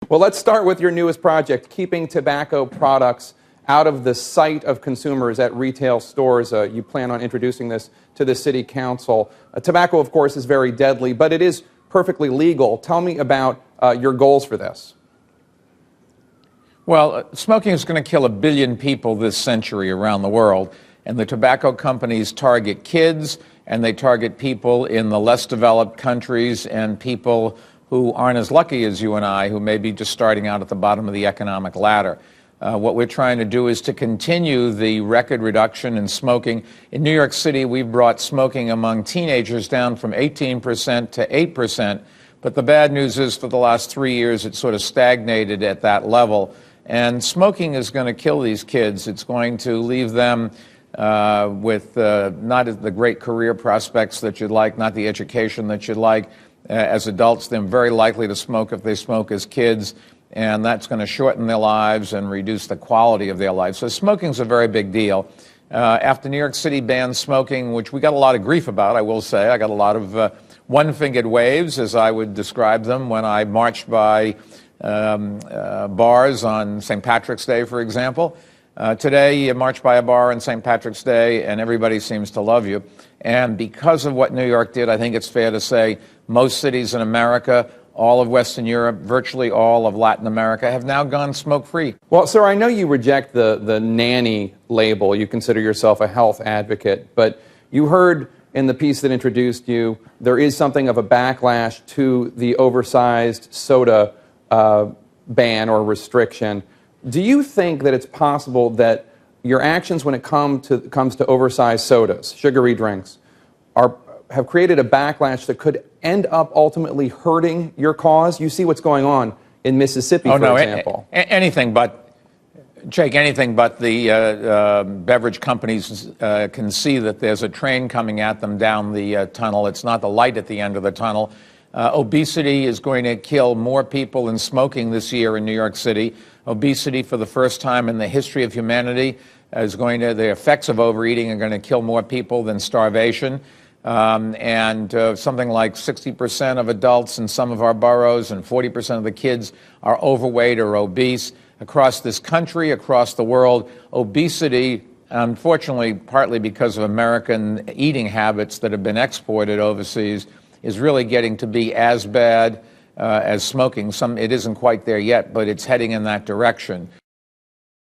Well, let's start with your newest project, keeping tobacco products out of the sight of consumers at retail stores. You plan on introducing this to the City Council. Tobacco, of course, is very deadly, but it is perfectly legal. Tell me about your goals for this. Well, smoking is going to kill 1 billion people this century around the world, and the tobacco companies target kids, and they target people in the less developed countries and people who aren't as lucky as you and I, who may be just starting out at the bottom of the economic ladder. What we're trying to do is to continue the record reduction in smoking. In New York City, we've brought smoking among teenagers down from 18% to 8%, but the bad news is for the last 3 years, it's sort of stagnated at that level. And smoking is going to kill these kids. It's going to leave them with not the great career prospects that you'd like, not the education that you'd like. As adults, they're very likely to smoke if they smoke as kids, and that's going to shorten their lives and reduce the quality of their lives. So smoking's a very big deal. After New York City banned smoking, which we got a lot of grief about, I will say, I got a lot of one-fingered waves, as I would describe them, when I marched by bars on St. Patrick's Day, for example. Today, you march by a bar on St. Patrick's Day, and everybody seems to love you. And because of what New York did, I think it's fair to say most cities in America, all of Western Europe, virtually all of Latin America, have now gone smoke-free. Well, sir, I know you reject the Nanny label. You consider yourself a health advocate. But you heard in the piece that introduced you, there is something of a backlash to the oversized soda ban or restriction. Do you think that it's possible that your actions when it comes to oversized sodas, sugary drinks, have created a backlash that could end up ultimately hurting your cause? You see what's going on in Mississippi, for example. Anything but, Jake, anything but the beverage companies can see that there's a train coming at them down the tunnel. It's not the light at the end of the tunnel. Obesity is going to kill more people than smoking this year in New York City. Obesity, for the first time in the history of humanity, the effects of overeating are going to kill more people than starvation. Something like 60% of adults in some of our boroughs and 40% of the kids are overweight or obese. Across this country, across the world, obesity, unfortunately, partly because of American eating habits that have been exported overseas, is really getting to be as bad as smoking. It isn't quite there yet, but it's heading in that direction.